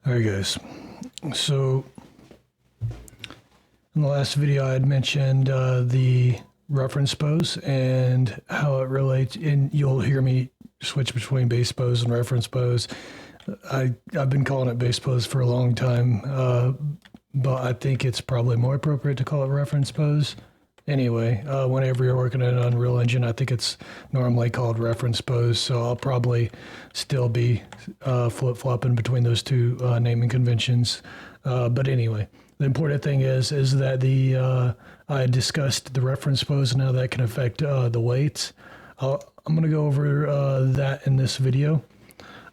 Alright guys, so in the last video I had mentioned the reference pose and how it relates, and you'll hear me switch between base pose and reference pose. I've been calling it base pose for a long time, but I think it's probably more appropriate to call it reference pose. Anyway, whenever you're working in Unreal Engine, I think it's normally called reference pose, so I'll probably still be flip-flopping between those two naming conventions. But anyway, the important thing is that I discussed the reference pose and how that can affect the weights. I'm going to go over that in this video.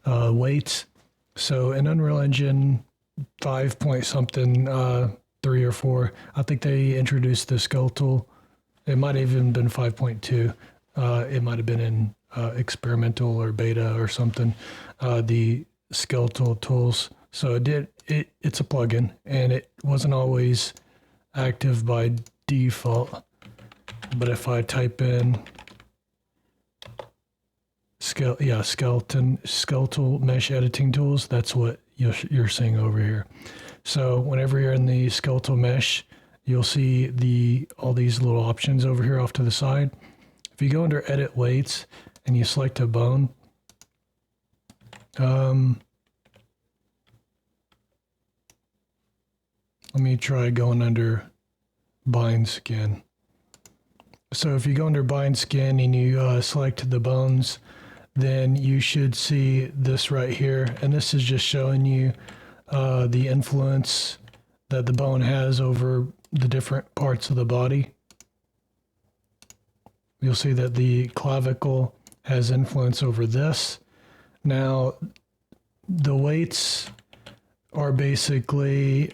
Weights. So in Unreal Engine 5 point something, 3 or 4. I think they introduced the skeletal. It might have even been 5.2. It might have been in experimental or beta or something. The skeletal tools. So it's a plugin, and it wasn't always active by default. But if I type in skeletal mesh editing tools, that's what you're seeing over here. So whenever you're in the skeletal mesh, you'll see all these little options over here off to the side. If you go under edit weights and you select a bone, let me try going under bind skin. So if you go under bind skin and you select the bones, then you should see this right here, and this is just showing you the influence that the bone has over the different parts of the body. You'll see that the clavicle has influence over this. Now, the weights are basically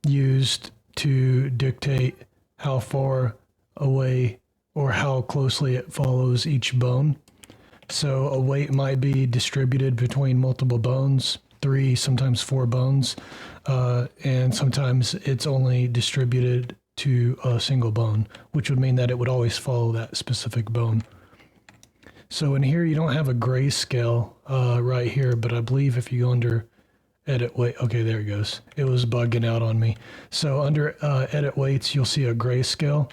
used to dictate how far away or how closely it follows each bone. So a weight might be distributed between multiple bones, 3, sometimes 4 bones, and sometimes it's only distributed to a single bone, which would mean that it would always follow that specific bone. So in here you don't have a grayscale right here, but I believe if you go under edit weight, okay, there it goes. It was bugging out on me. So under edit weights, you'll see a grayscale.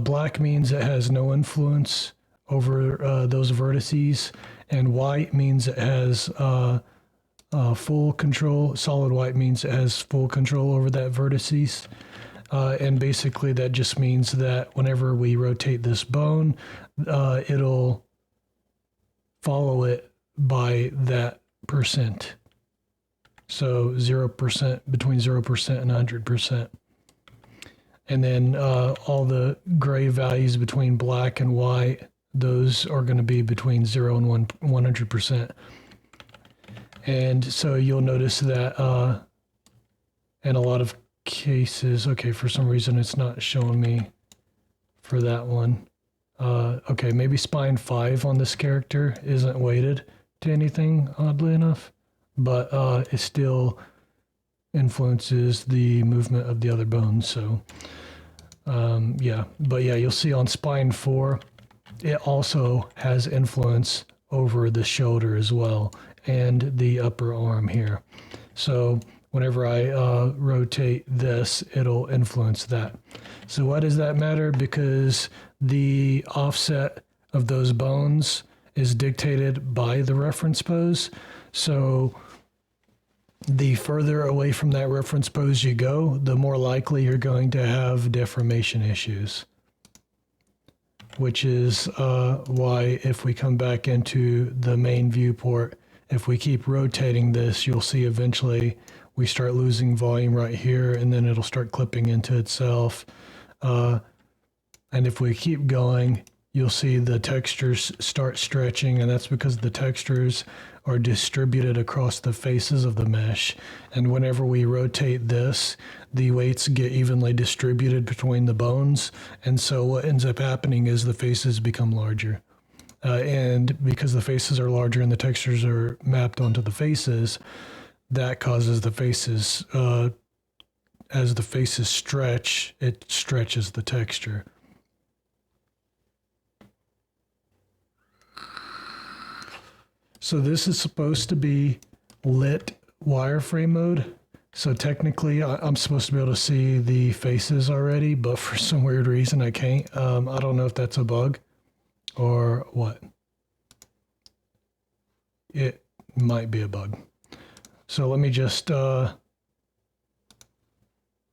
Black means it has no influence over those vertices, and white means it has full control. Solid white means it has full control over that vertices. And basically that just means that whenever we rotate this bone, it'll follow it by that percent. So 0%, between 0% and 100%. And then all the gray values between black and white, those are going to be between 0 and 100%. And so you'll notice that in a lot of cases, okay, for some reason it's not showing me for that one. Okay, maybe spine 5 on this character isn't weighted to anything, oddly enough, but it still influences the movement of the other bones. So yeah, but yeah, you'll see on spine 4, it also has influence over the shoulder as well and the upper arm here. So whenever I rotate this, it'll influence that. So why does that matter? Because the offset of those bones is dictated by the reference pose. So the further away from that reference pose you go, the more likely you're going to have deformation issues. Which is why if we come back into the main viewport, if we keep rotating this, you'll see eventually we start losing volume right here, and then it'll start clipping into itself. And if we keep going, you'll see the textures start stretching, and that's because the textures are distributed across the faces of the mesh. And whenever we rotate this, the weights get evenly distributed between the bones. And so what ends up happening is the faces become larger. And because the faces are larger and the textures are mapped onto the faces, that causes the faces, as the faces stretch, it stretches the texture. So this is supposed to be lit wireframe mode. So technically I'm supposed to be able to see the faces already, but for some weird reason I can't. I don't know if that's a bug or what. It might be a bug. So let me just, okay,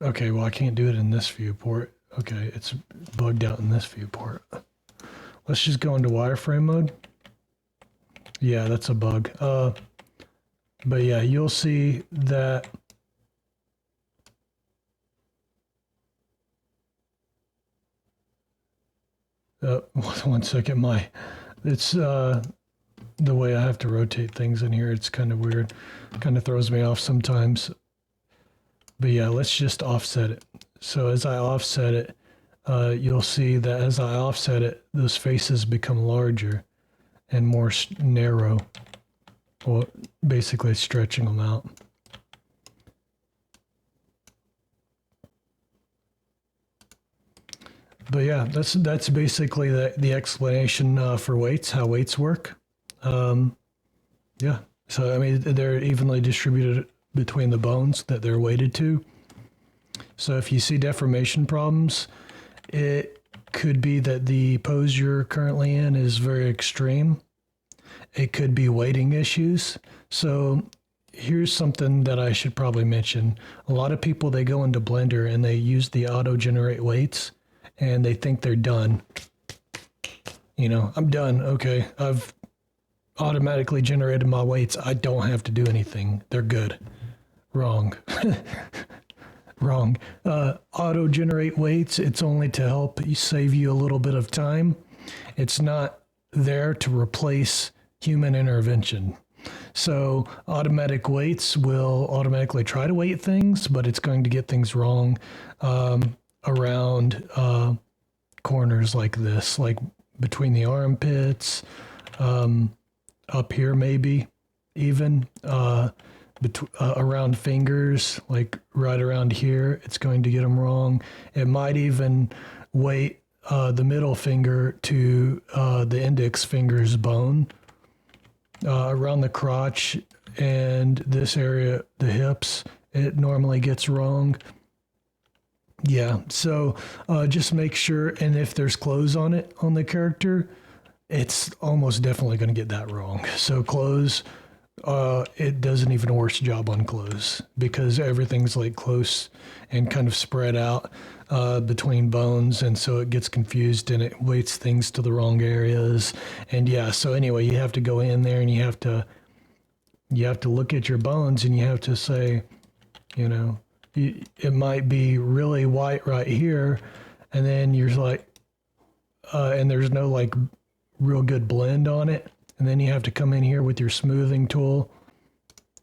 well I can't do it in this viewport. Okay, it's bugged out in this viewport. Let's just go into wireframe mode. Yeah, that's a bug. But yeah, you'll see that one second, it's the way I have to rotate things in here, it's kind of weird. Kind of throws me off sometimes. But yeah, let's just offset it. So as I offset it, you'll see that as I offset it, those faces become larger and more narrow. Well, basically stretching them out. But yeah, that's basically the explanation for weights, how weights work. Yeah, so I mean, they're evenly distributed between the bones that they're weighted to. So if you see deformation problems, it could be that the pose you're currently in is very extreme. It could be weighting issues. So here's something that I should probably mention. A lot of people, they go into Blender and they use the auto-generate weights and they think they're done. You know, I'm done. Okay, I've automatically generated my weights. I don't have to do anything. They're good. Wrong. Wrong. Auto-generate weights, it's only to help save you a little bit of time. It's not there to replace human intervention. So automatic weights will automatically try to weight things, but it's going to get things wrong around corners like this, like between the armpits, up here maybe, even around fingers, like right around here, it's going to get them wrong. It might even weight the middle finger to the index finger's bone. Around the crotch and this area, the hips, it normally gets wrong. Yeah, so just make sure, and if there's clothes on it, on the character, it's almost definitely going to get that wrong. So clothes, it does an even worse job on clothes because everything's like close and kind of spread out between bones, and so it gets confused and it weights things to the wrong areas. And yeah, so anyway, you have to go in there and you have to look at your bones and you have to say, you know, it might be really white right here, and then you're like, and there's no like real good blend on it, and then you have to come in here with your smoothing tool,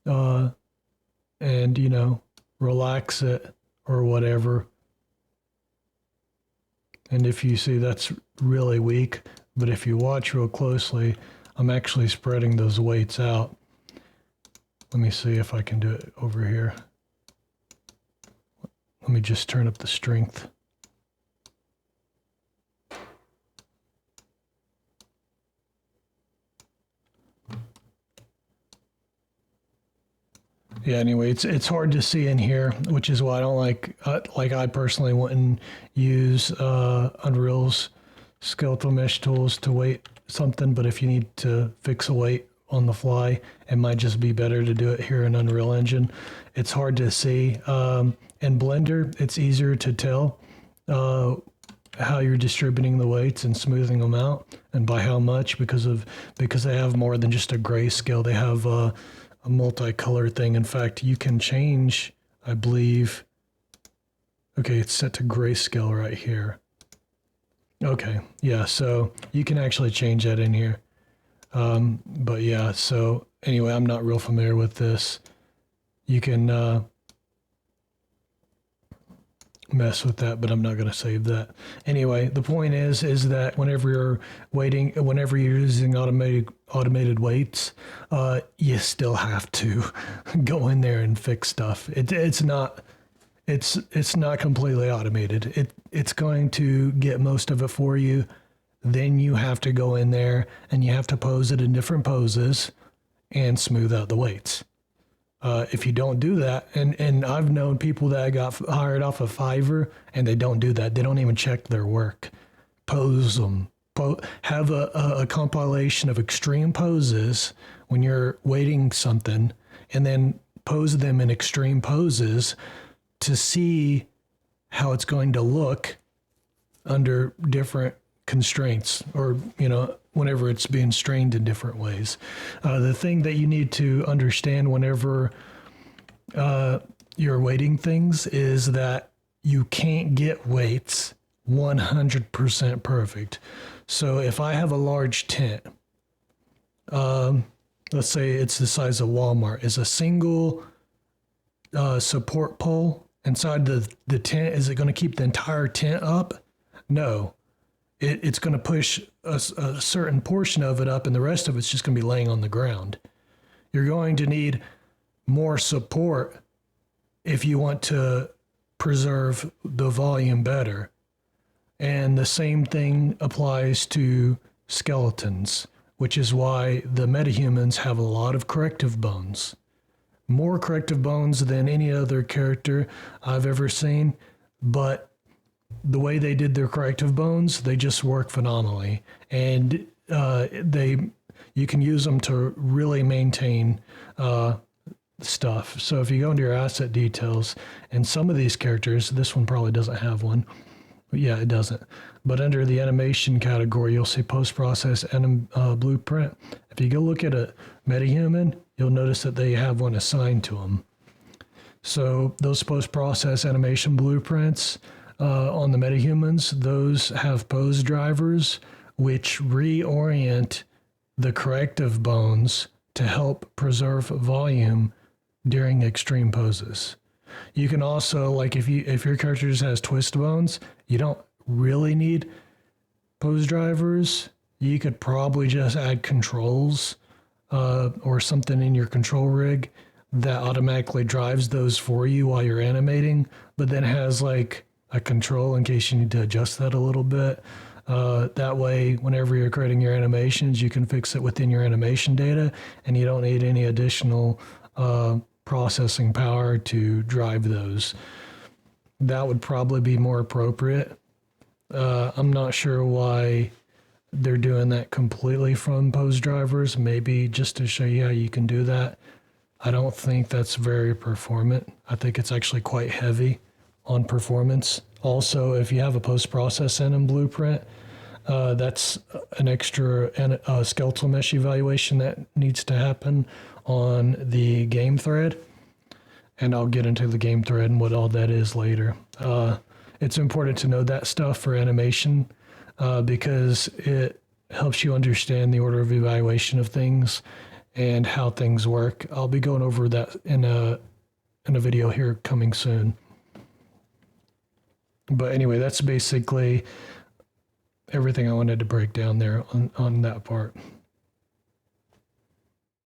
and you know, relax it or whatever. And if you see that's really weak, but if you watch real closely, I'm actually spreading those weights out. Let me see if I can do it over here. Let me just turn up the strength. Yeah, anyway, it's hard to see in here, which is why I don't like I personally wouldn't use Unreal's skeletal mesh tools to weight something, but if you need to fix a weight on the fly, it might just be better to do it here in Unreal Engine. It's hard to see. In Blender, it's easier to tell how you're distributing the weights and smoothing them out, and by how much, because they have more than just a grayscale. They have a multicolor thing. In fact, you can change, I believe. Okay, it's set to grayscale right here. Okay, yeah, so you can actually change that in here. But yeah, so anyway, I'm not real familiar with this. You can mess with that, but I'm not going to save that. Anyway, the point is that whenever you're using automated weights, you still have to go in there and fix stuff. It's not completely automated. It's going to get most of it for you. Then you have to go in there and you have to pose it in different poses and smooth out the weights. If you don't do that, and I've known people that got hired off of Fiverr and they don't do that. They don't even check their work. Pose them. Have a compilation of extreme poses when you're weighting something, and then pose them in extreme poses to see how it's going to look under different constraints, or whenever it's being strained in different ways. The thing that you need to understand whenever you're weighting things is that you can't get weights 100% perfect. So if I have a large tent, let's say it's the size of Walmart, is a single support pole inside the tent, is it going to keep the entire tent up? No. It's going to push a certain portion of it up, and the rest of it's just going to be laying on the ground. You're going to need more support if you want to preserve the volume better. And the same thing applies to skeletons, which is why the metahumans have a lot of corrective bones. More corrective bones than any other character I've ever seen, but the way they did their corrective bones, they just work phenomenally. And you can use them to really maintain stuff. So if you go into your asset details, and some of these characters, this one probably doesn't have one. Yeah, it doesn't. But under the animation category, you'll see post-process and blueprint. If you go look at a metahuman, you'll notice that they have one assigned to them. So those post-process animation blueprints on the metahumans, those have pose drivers which reorient the corrective bones to help preserve volume during extreme poses. You can also, like if your character just has twist bones, you don't really need pose drivers. You could probably just add controls or something in your control rig that automatically drives those for you while you're animating, but then has like a control in case you need to adjust that a little bit. That way, whenever you're creating your animations, you can fix it within your animation data, and you don't need any additional processing power to drive those. That would probably be more appropriate. I'm not sure why they're doing that completely from pose drivers, maybe just to show you how you can do that. I don't think that's very performant. I think it's actually quite heavy on performance. Also, if you have a post-process in blueprint, that's an extra skeletal mesh evaluation that needs to happen on the game thread. And I'll get into the game thread and what all that is later. It's important to know that stuff for animation because it helps you understand the order of evaluation of things and how things work. I'll be going over that in a video here coming soon. But anyway, that's basically everything I wanted to break down there on that part.